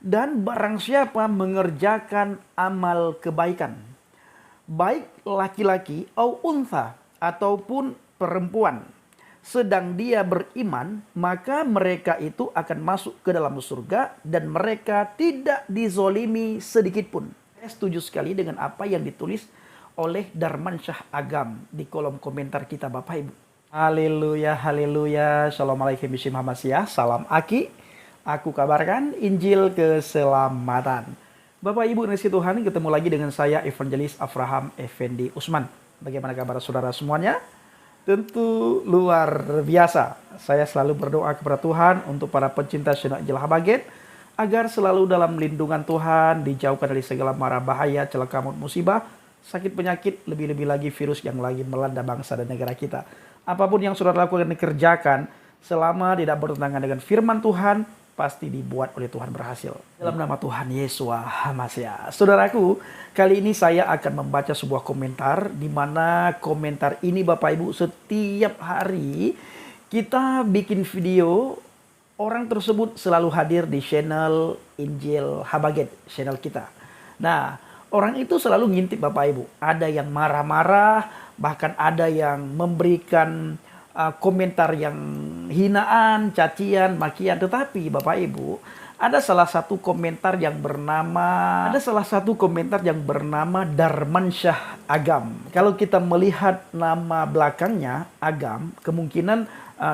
Dan barang siapa mengerjakan amal kebaikan, baik laki-laki atau untha ataupun perempuan, sedang dia beriman, maka mereka itu akan masuk ke dalam surga dan mereka tidak dizolimi sedikit pun. Saya setuju sekali dengan apa yang ditulis oleh Darman Syah Agam di kolom komentar kita, Bapak Ibu. Haleluya, haleluya. Assalamualaikum warahmatullahi wabarakatuh. Salam Aki. Aku kabarkan Injil keselamatan. Bapak Ibu dan Tuhan, ketemu lagi dengan saya Evangelis Avraham Effendi Usman. Bagaimana kabar saudara semuanya? Tentu luar biasa. Saya selalu berdoa kepada Tuhan untuk para pencinta channel Injil Habaget agar selalu dalam lindungan Tuhan, dijauhkan dari segala mara bahaya, celaka maut musibah, sakit penyakit, lebih-lebih lagi virus yang lagi melanda bangsa dan negara kita. Apapun yang saudara lakukan dan kerjakan, selama tidak bertentangan dengan firman Tuhan, pasti dibuat oleh Tuhan berhasil. Dalam nama Tuhan Yesus HaMashiach. Saudaraku, kali ini saya akan membaca sebuah komentar, di mana komentar ini Bapak Ibu setiap hari kita bikin video, orang tersebut selalu hadir di channel Injil Habaget, channel kita. Nah, orang itu selalu ngintip Bapak Ibu. Ada yang marah-marah, bahkan ada yang memberikan komentar yang hinaan, cacian, makian. Tetapi Bapak Ibu, ada salah satu komentar yang bernama Darman Syah Agam. Kalau kita melihat nama belakangnya Agam, kemungkinan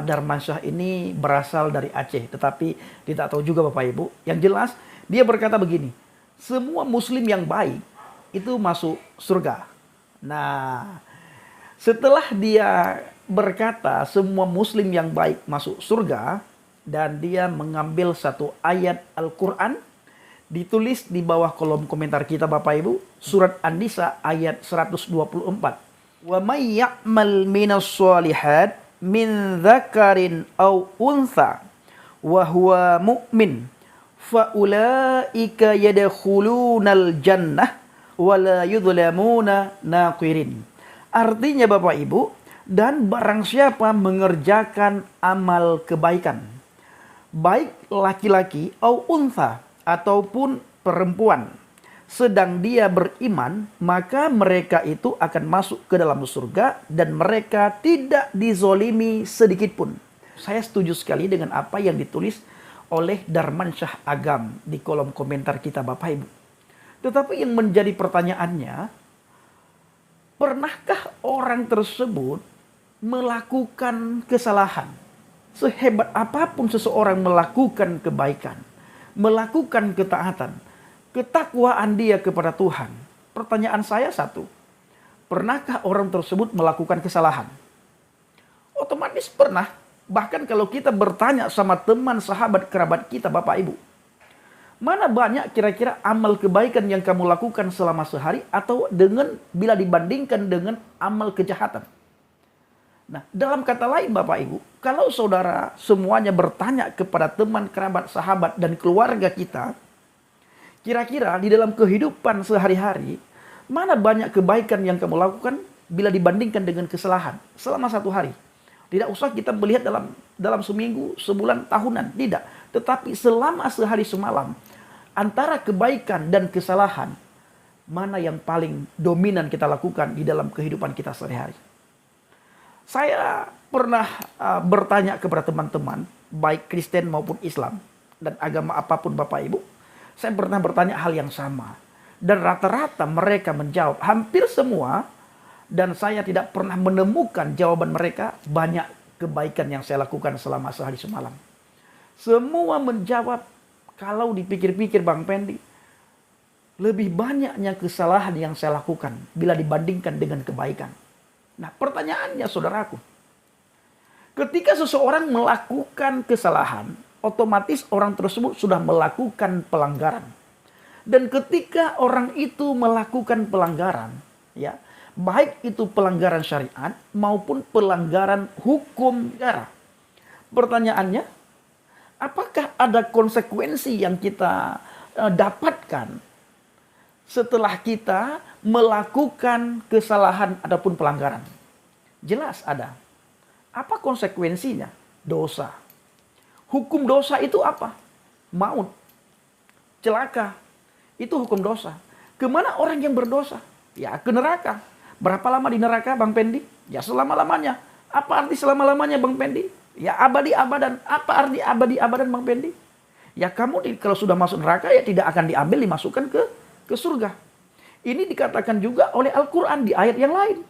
Darman Syah ini berasal dari Aceh, tetapi tidak tahu juga Bapak Ibu. Yang jelas dia berkata begini, semua muslim yang baik itu masuk surga. Nah, setelah dia berkata semua muslim yang baik masuk surga, dan dia mengambil satu ayat Al-Quran, ditulis di bawah kolom komentar kita Bapak Ibu, surat An-Nisa ayat 124. Wa may ya'mal minas shalihat min dzakarin aw untha wa huwa mu'min fa ulaika yadkhulunal jannah wa la yudlamuna naqirin. Artinya Bapak Ibu, dan barang siapa mengerjakan amal kebaikan, baik laki-laki atau untha ataupun perempuan, sedang dia beriman, maka mereka itu akan masuk ke dalam surga dan mereka tidak dizolimi sedikit pun. Saya setuju sekali dengan apa yang ditulis oleh Darman Syah Agam di kolom komentar kita Bapak Ibu. Tetapi yang menjadi pertanyaannya, pernahkah orang tersebut melakukan kesalahan? Sehebat apapun seseorang melakukan kebaikan, melakukan ketaatan, ketakwaan dia kepada Tuhan, pertanyaan saya satu, pernahkah orang tersebut melakukan kesalahan? Otomatis pernah. Bahkan kalau kita bertanya sama teman, sahabat, kerabat kita Bapak Ibu, mana banyak kira-kira amal kebaikan yang kamu lakukan selama sehari, atau dengan bila dibandingkan dengan amal kejahatan? Nah, dalam kata lain Bapak Ibu, kalau saudara semuanya bertanya kepada teman, kerabat, sahabat, dan keluarga kita, kira-kira di dalam kehidupan sehari-hari, mana banyak kebaikan yang kamu lakukan bila dibandingkan dengan kesalahan selama satu hari? Tidak usah kita melihat dalam seminggu, sebulan, tahunan, tidak. Tetapi selama sehari semalam, antara kebaikan dan kesalahan, mana yang paling dominan kita lakukan di dalam kehidupan kita sehari-hari? Saya pernah bertanya kepada teman-teman, baik Kristen maupun Islam, dan agama apapun Bapak Ibu, saya pernah bertanya hal yang sama. Dan rata-rata mereka menjawab, hampir semua, dan saya tidak pernah menemukan jawaban mereka, banyak kebaikan yang saya lakukan selama sehari semalam. Semua menjawab, kalau dipikir-pikir Bang Pendi, lebih banyaknya kesalahan yang saya lakukan bila dibandingkan dengan kebaikan. Nah, pertanyaannya saudaraku, ketika seseorang melakukan kesalahan, otomatis orang tersebut sudah melakukan pelanggaran. Dan ketika orang itu melakukan pelanggaran, ya, baik itu pelanggaran syariat maupun pelanggaran hukum negara, pertanyaannya, apakah ada konsekuensi yang kita dapatkan setelah kita melakukan kesalahan ataupun pelanggaran? Jelas ada. Apa konsekuensinya? Dosa. Hukum dosa itu apa? Maut. celaka. Itu hukum dosa. Kemana orang yang berdosa? Ya ke neraka. Berapa lama di neraka Bang Pendi? Ya selama-lamanya. Apa arti selama-lamanya Bang Pendi? Ya abadi-abadan. Apa arti abadi-abadan Bang Pendi? Ya kamu kalau sudah masuk neraka ya tidak akan diambil dimasukkan ke surga. Ini dikatakan juga oleh Al-Quran di ayat yang lain.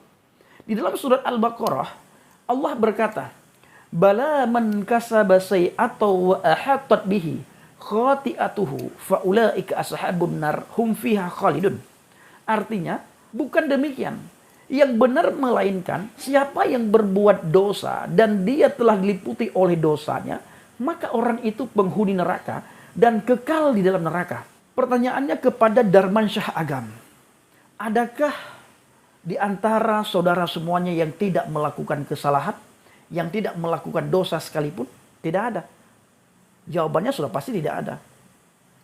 Di dalam surat Al-Baqarah Allah berkata, Bala man kasaba sayyi'atan wa ahatat bihi khati'atuhu faulaika ashabun nar hum fiha khalidun. Artinya, bukan demikian. Yang benar melainkan siapa yang berbuat dosa dan dia telah diliputi oleh dosanya, maka orang itu penghuni neraka dan kekal di dalam neraka. Pertanyaannya kepada Darmansyah Agam. Adakah di antara saudara semuanya yang tidak melakukan kesalahan, yang tidak melakukan dosa sekalipun? Tidak ada. Jawabannya sudah pasti tidak ada.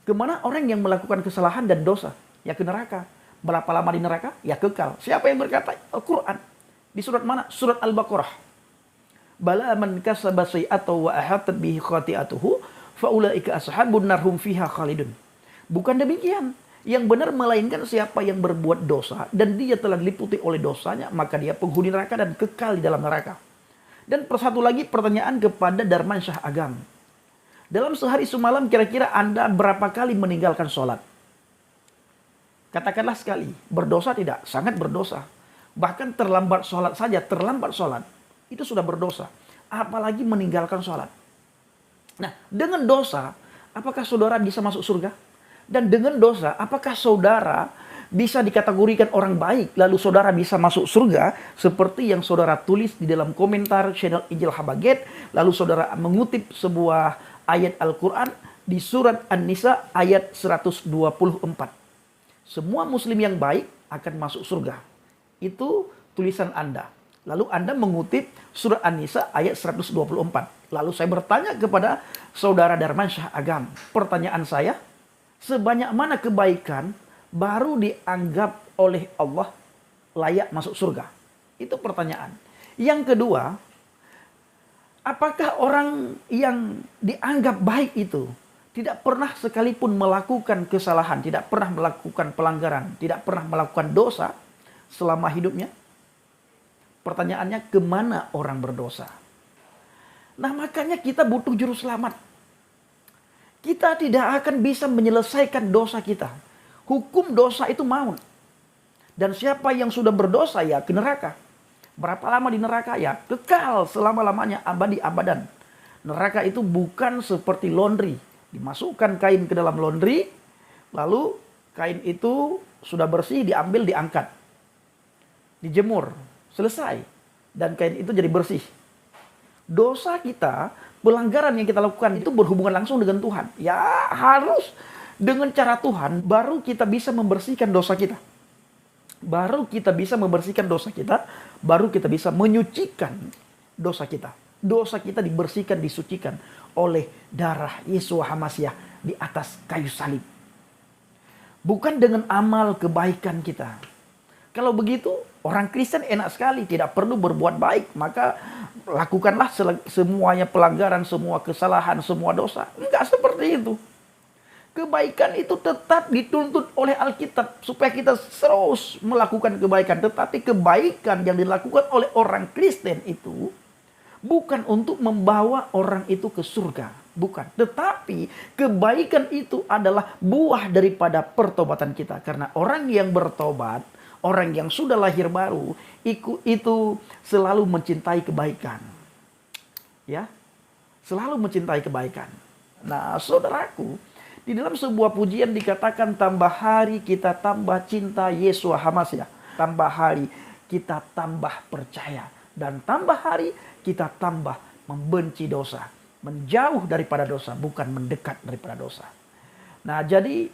Kemana orang yang melakukan kesalahan dan dosa? Ya ke neraka. Berapa lama di neraka? Ya kekal. Siapa yang berkata? Al-Quran. Di surat mana? Surat Al-Baqarah. Bala man kasaba sayyi'atan wa ahatat bihi khati'atuhu faulaika ashabun nar hum fiha khalidun. Bukan demikian. Yang benar melainkan siapa yang berbuat dosa dan dia telah diliputi oleh dosanya, maka dia penghuni neraka dan kekal di dalam neraka. Dan persatu lagi pertanyaan kepada Darmansyah Agam. Dalam sehari semalam kira-kira Anda berapa kali meninggalkan sholat? Katakanlah sekali. Berdosa tidak? Sangat berdosa. Bahkan terlambat sholat saja, terlambat sholat. Itu sudah berdosa. Apalagi meninggalkan sholat. Nah, dengan dosa, apakah saudara bisa masuk surga? Dan dengan dosa, apakah saudara bisa dikategorikan orang baik, lalu saudara bisa masuk surga? Seperti yang saudara tulis di dalam komentar channel Injil Habaget, lalu saudara mengutip sebuah ayat Al-Quran di surat An-Nisa ayat 124. Semua muslim yang baik akan masuk surga. Itu tulisan Anda. Lalu Anda mengutip surat An-Nisa ayat 124. Lalu saya bertanya kepada saudara Darmansyah Agam. Pertanyaan saya, sebanyak mana kebaikan baru dianggap oleh Allah layak masuk surga? Itu pertanyaan. Yang kedua, apakah orang yang dianggap baik itu tidak pernah sekalipun melakukan kesalahan, tidak pernah melakukan pelanggaran, tidak pernah melakukan dosa selama hidupnya? Pertanyaannya, kemana orang berdosa? Nah, makanya kita butuh juru selamat. Kita tidak akan bisa menyelesaikan dosa kita. Hukum dosa itu maut. Dan siapa yang sudah berdosa ya ke neraka. Berapa lama di neraka? Ya kekal selama-lamanya, abadi-abadan. Neraka itu bukan seperti laundry. Dimasukkan kain ke dalam laundry, lalu kain itu sudah bersih, diambil, diangkat. Dijemur. Selesai. Dan kain itu jadi bersih. Dosa kita, pelanggaran yang kita lakukan itu berhubungan langsung dengan Tuhan. Ya harus dengan cara Tuhan baru kita bisa membersihkan dosa kita. Baru kita bisa membersihkan dosa kita. Baru kita bisa menyucikan dosa kita. Dosa kita dibersihkan, disucikan oleh darah Yesus Hamasyah di atas kayu salib. Bukan dengan amal kebaikan kita. Kalau begitu, orang Kristen enak sekali, tidak perlu berbuat baik. Maka lakukanlah semuanya pelanggaran, semua kesalahan, semua dosa. Enggak seperti itu. Kebaikan itu tetap dituntut oleh Alkitab supaya kita terus melakukan kebaikan. Tetapi kebaikan yang dilakukan oleh orang Kristen itu bukan untuk membawa orang itu ke surga. Bukan. Tetapi kebaikan itu adalah buah daripada pertobatan kita. Karena orang yang bertobat, orang yang sudah lahir baru, itu selalu mencintai kebaikan. Ya, selalu mencintai kebaikan. Nah, saudaraku, di dalam sebuah pujian dikatakan tambah hari kita tambah cinta Yesus Hamasyah. Tambah hari kita tambah percaya. Dan tambah hari kita tambah membenci dosa. Menjauh daripada dosa, bukan mendekat daripada dosa. Nah, jadi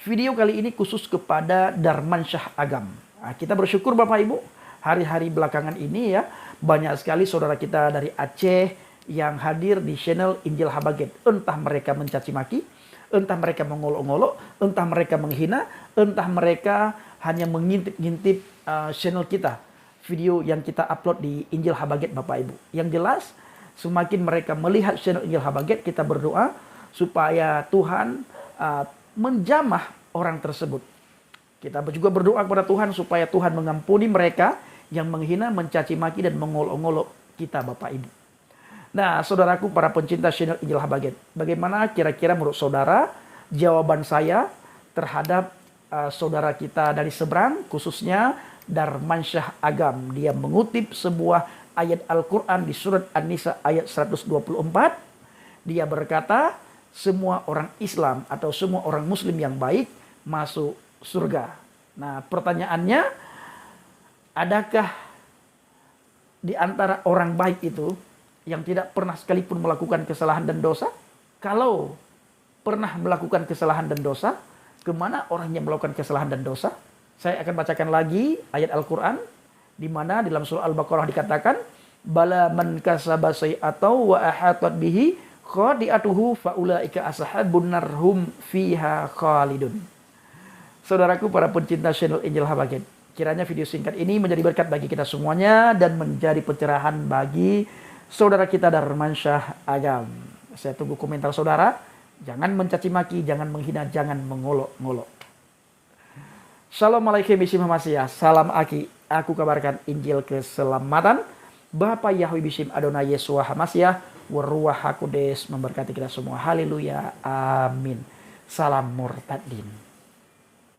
video kali ini khusus kepada Darmansyah Agam. Nah, kita bersyukur Bapak Ibu, hari-hari belakangan ini ya, banyak sekali saudara kita dari Aceh yang hadir di channel Injil Habaget. Entah mereka mencaci maki, entah mereka mengolok-ngolok, entah mereka menghina, entah mereka hanya mengintip-ngintip channel kita. Video yang kita upload di Injil Habaget Bapak Ibu. Yang jelas, semakin mereka melihat channel Injil Habaget, kita berdoa supaya Tuhan menjamah orang tersebut. Kita juga berdoa kepada Tuhan supaya Tuhan mengampuni mereka yang menghina, mencaci maki, dan mengolok-olok kita Bapak Ibu. Nah, saudaraku para pencinta channel Injil Habaget, bagaimana kira-kira menurut saudara jawaban saya terhadap saudara kita dari seberang, khususnya Darmansyah Agam? Dia mengutip sebuah ayat Al-Quran di surat An-Nisa ayat 124. Dia berkata, semua orang Islam atau semua orang Muslim yang baik masuk surga. Nah, pertanyaannya, adakah di antara orang baik itu yang tidak pernah sekalipun melakukan kesalahan dan dosa? Kalau pernah melakukan kesalahan dan dosa, kemana orang yang melakukan kesalahan dan dosa? Saya akan bacakan lagi ayat Al-Quran, di mana dalam surah Al-Baqarah dikatakan, bala man kasaba sayyi'atau wa ahatat bihi khadi'atuhu faulaika ashabun nar hum fiha khalidun. Saudaraku para pencinta channel Injil Habaget, kiranya video singkat ini menjadi berkat bagi kita semuanya dan menjadi pencerahan bagi saudara kita Darmansyah Agam. Saya tunggu komentar saudara. Jangan mencaci maki, jangan menghina, jangan mengolok-ngolok. Assalamualaikum warahmatullahi wabarakatuh. Salam Aki. Aku kabarkan Injil keselamatan. Bapa Yahweh Bishim Adonai Yesua Hamasyah. Waruah Hakudes memberkati kita semua. Haleluya. Amin. Salam Murtadin.